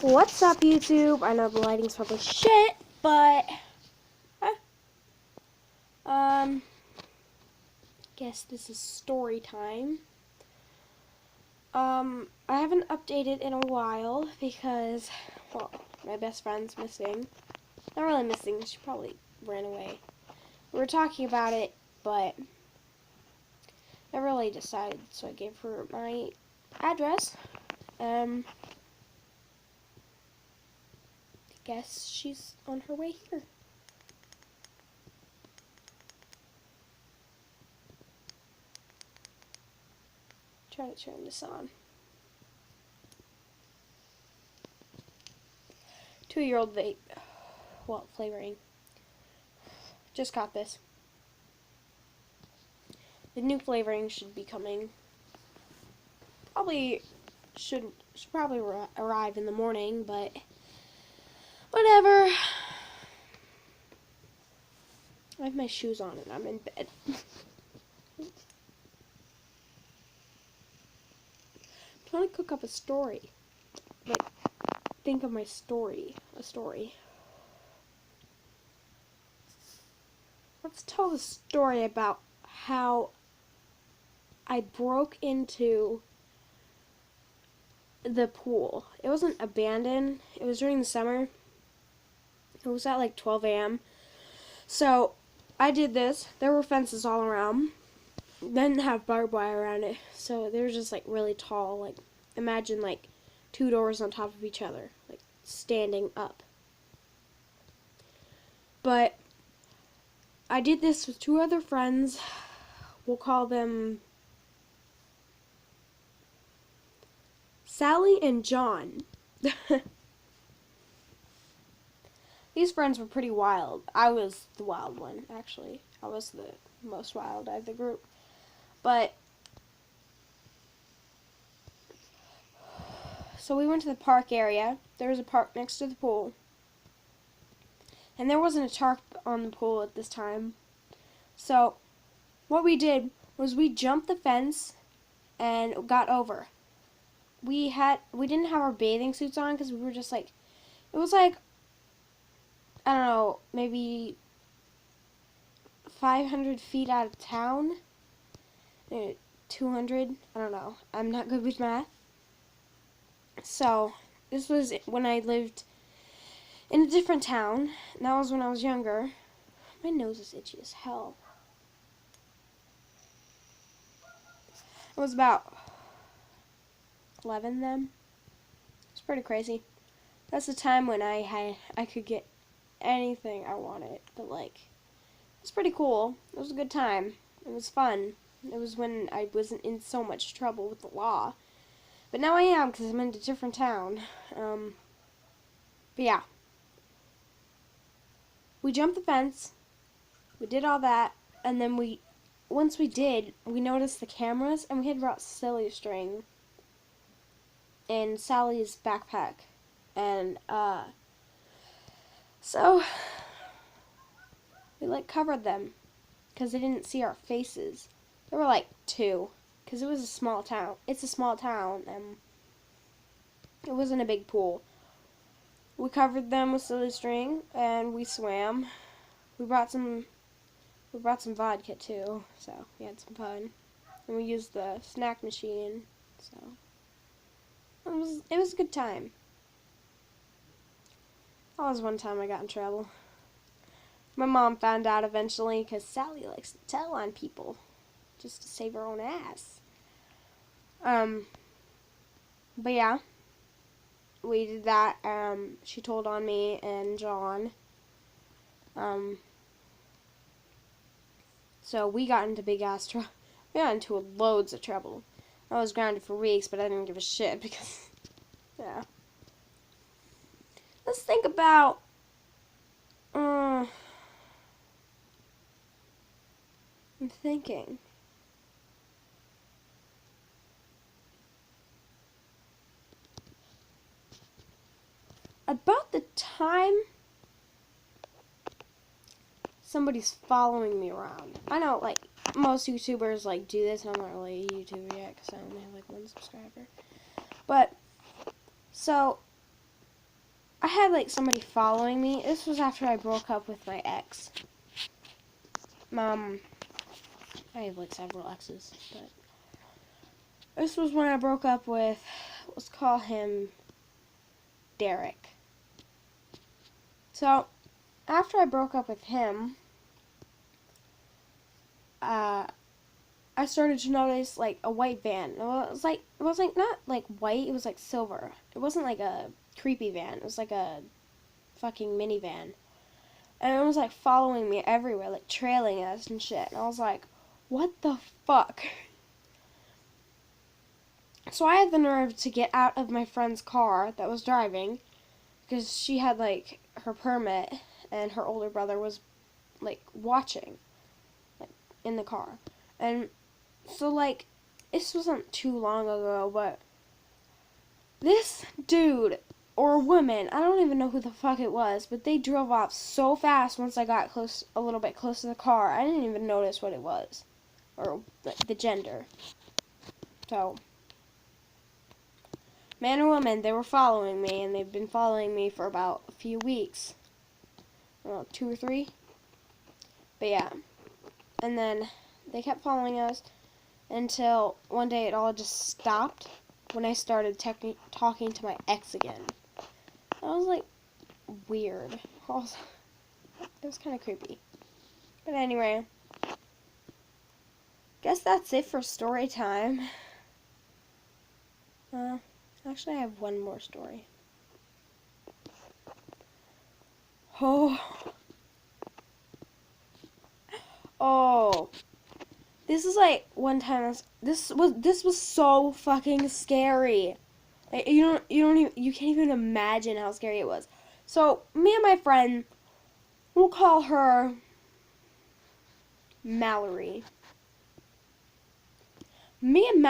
What's up, YouTube? I know the lighting's probably shit, but guess this is story time. I haven't updated in a while because, well, my best friend's missing. Not really missing, she probably ran away. We were talking about it, but never really decided, so I gave her my address. Guess she's on her way here. Try to turn this on. 2-year-old vape. Well, flavoring. Just got this. The new flavoring should be coming. Should probably arrive in the morning, but whatever. I have my shoes on and I'm in bed. I'm trying to cook up a story. Like, think of my story. A story. Let's tell the story about how I broke into the pool. It wasn't abandoned. It was during the summer. It was at like 12 a.m. So I did this. There were fences all around. Didn't have barbed wire around it. So they were just like really tall. Like imagine like 2 doors on top of each other. Like standing up. But I did this with 2 other friends. We'll call them Sally and John. These friends were pretty wild. I was the wild one, actually. I was the most wild out of the group. But, so we went to the park area. There was a park next to the pool. And there wasn't a tarp on the pool at this time. So, what we did was we jumped the fence and got over. We didn't have our bathing suits on because we were just like, it was like, I don't know, maybe 500 feet out of town. 200, I don't know. I'm not good with math. So, this was when I lived in a different town. And that was when I was younger. My nose is itchy as hell. I was about 11 then. It's pretty crazy. That's the time when I could get anything I wanted, but like, it's pretty cool. It was a good time. It was fun. It was when I wasn't in so much trouble with the law. But now I am, because I'm in a different town. But yeah. We jumped the fence. We did all that. And then once we did, we noticed the cameras, and we had brought silly string in Sally's backpack. And, so we like covered them because they didn't see our faces. There were like 2 because it was a small town. It's a small town and it wasn't a big pool. We covered them with silly string and we swam. We brought some vodka too, so we had some fun. And we used the snack machine, so it was a good time. That was one time I got in trouble. My mom found out eventually because Sally likes to tell on people just to save her own ass. But yeah, we did that. She told on me and John. So we got into big ass trouble. We got into loads of trouble. I was grounded for weeks, but I didn't give a shit because, yeah. Let's think about, I'm thinking. About the time somebody's following me around. I know, like, most YouTubers, like, do this, and I'm not really a YouTuber yet, because I only have, like, 1 subscriber. But, so, I had like somebody following me. This was after I broke up with my ex. I have like several exes, but this was when I broke up with, let's call him Derek. So after I broke up with him, I started to notice like a white van. It was like not like white, it was like silver. It wasn't like a creepy van. It was like a fucking minivan. And it was like following me everywhere, like trailing us and shit. And I was like, what the fuck? So I had the nerve to get out of my friend's car that was driving, because she had like her permit and her older brother was like watching, like in the car. And so like, this wasn't too long ago, but this dude or woman, I don't even know who the fuck it was, but they drove off so fast once I got close, a little bit close to the car. I didn't even notice what it was, or the gender. So, man or woman, they were following me, and they've been following me for about a few weeks. Well, 2 or 3. But yeah. And then they kept following us until one day it all just stopped when I started talking to my ex again. I was like, weird. It was kind of creepy. But anyway, guess that's it for story time. Actually, I have one more story. Oh, this is like one time. This was so fucking scary. Like, you can't even imagine how scary it was. So me and my friend, we'll call her Mallory. Me and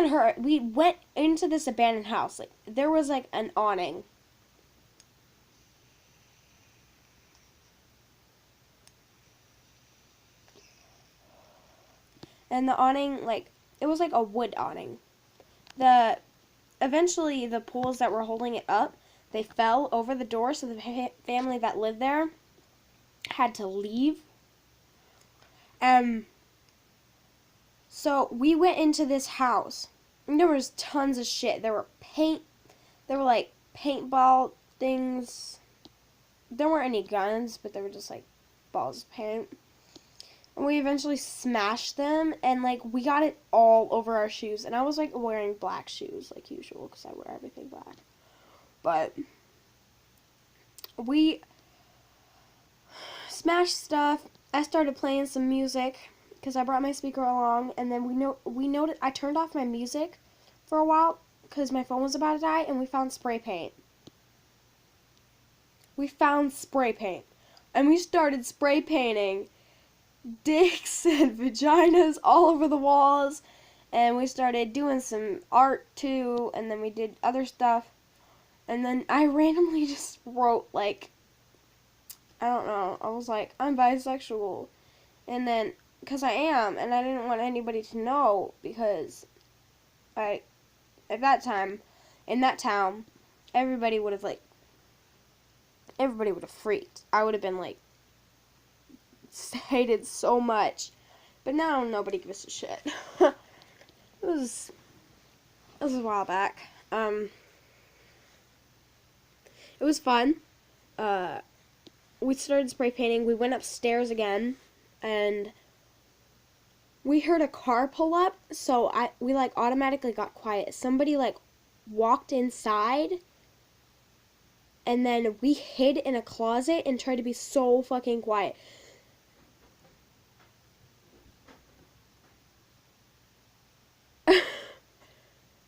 her, we went into this abandoned house. Like, there was like an awning. And the awning, like, it was like a wood awning. Eventually the poles that were holding it up, they fell over the door, so the family that lived there had to leave. So we went into this house, and there was tons of shit. There were like paintball things. There weren't any guns, but they were just like balls of paint. And we eventually smashed them, and like we got it all over our shoes. And I was like wearing black shoes like usual, because I wear everything black. But we smashed stuff. I started playing some music because I brought my speaker along, and then we noted I turned off my music for a while because my phone was about to die, and we found spray paint. And we started spray painting dicks and vaginas all over the walls, and we started doing some art too, and then we did other stuff, and then I randomly just wrote, like, I don't know, I was like, I'm bisexual, and then, because I am, and I didn't want anybody to know, because at that time, in that town, everybody would have freaked. I would have been like, hated so much, but now nobody gives a shit. It was a while back. It was fun. We started spray painting. We went upstairs again, and we heard a car pull up, so we like automatically got quiet. Somebody like walked inside, and then we hid in a closet and tried to be so fucking quiet.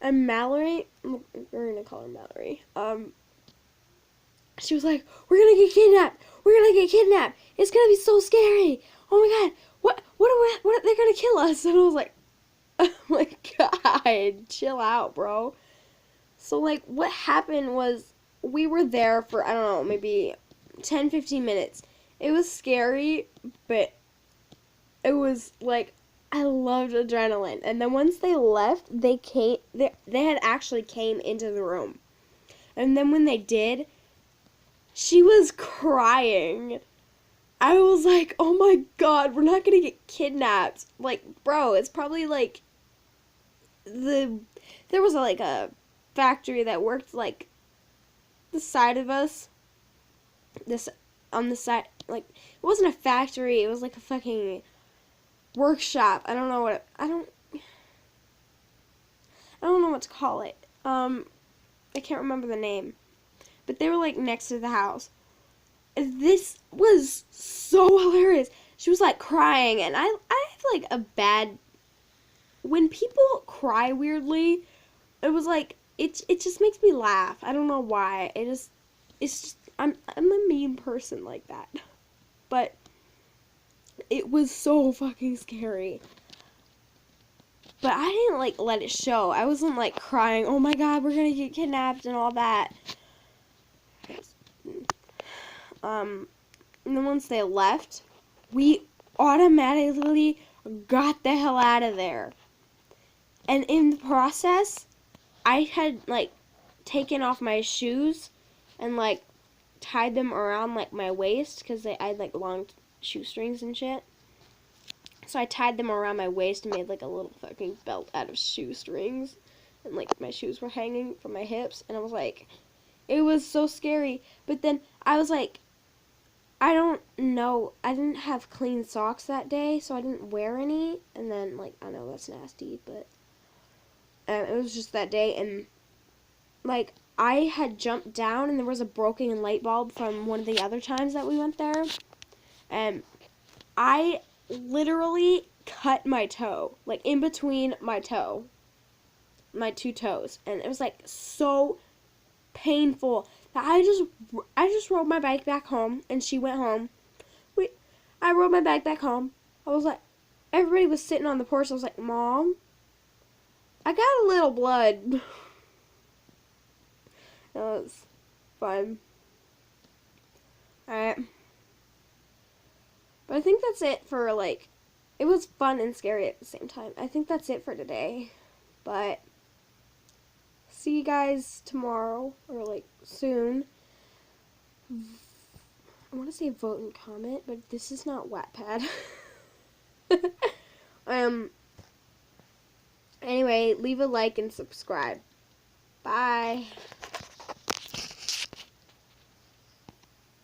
And Mallory, we're gonna call her Mallory, she was like, we're gonna get kidnapped, it's gonna be so scary, oh my god, what, they're gonna kill us, and I was like, oh my god, chill out, bro. So like, what happened was, we were there for, I don't know, maybe 10-15 minutes, it was scary, but it was like, I loved adrenaline. And then once they left, they had actually came into the room. And then when they did, she was crying. I was like, oh my god, we're not gonna get kidnapped. Like, bro, it's probably like there was like a factory that worked like the side of us. This on the side, like it wasn't a factory, it was like a fucking workshop. I don't know what to call it. I can't remember the name. But they were like next to the house. This was so hilarious. She was like crying, and I have like a bad, when people cry weirdly, it was like it just makes me laugh. I don't know why. It's just I'm a mean person like that. But it was so fucking scary. But I didn't like let it show. I wasn't like crying, oh my god, we're gonna get kidnapped and all that. And then once they left, we automatically got the hell out of there. And in the process, I had like taken off my shoes and like tied them around like my waist because I had like long shoestrings and shit. So I tied them around my waist and made like a little fucking belt out of shoestrings. And like my shoes were hanging from my hips. And I was like, it was so scary. But then I was like, I don't know. I didn't have clean socks that day, so I didn't wear any. And then like, I know that's nasty, but it was just that day. And like, I had jumped down and there was a broken light bulb from one of the other times that we went there. And I literally cut my toe, like in between my two toes, and it was like so painful that I just rode my bike back home, and she went home. I rode my bike back home. I was like, everybody was sitting on the porch. I was like, Mom, I got a little blood. That was fun. Alright. But I think that's it for, like, it was fun and scary at the same time. I think that's it for today. But, see you guys tomorrow, or, like, soon. I want to say vote and comment, but this is not Wattpad. Anyway, leave a like and subscribe. Bye.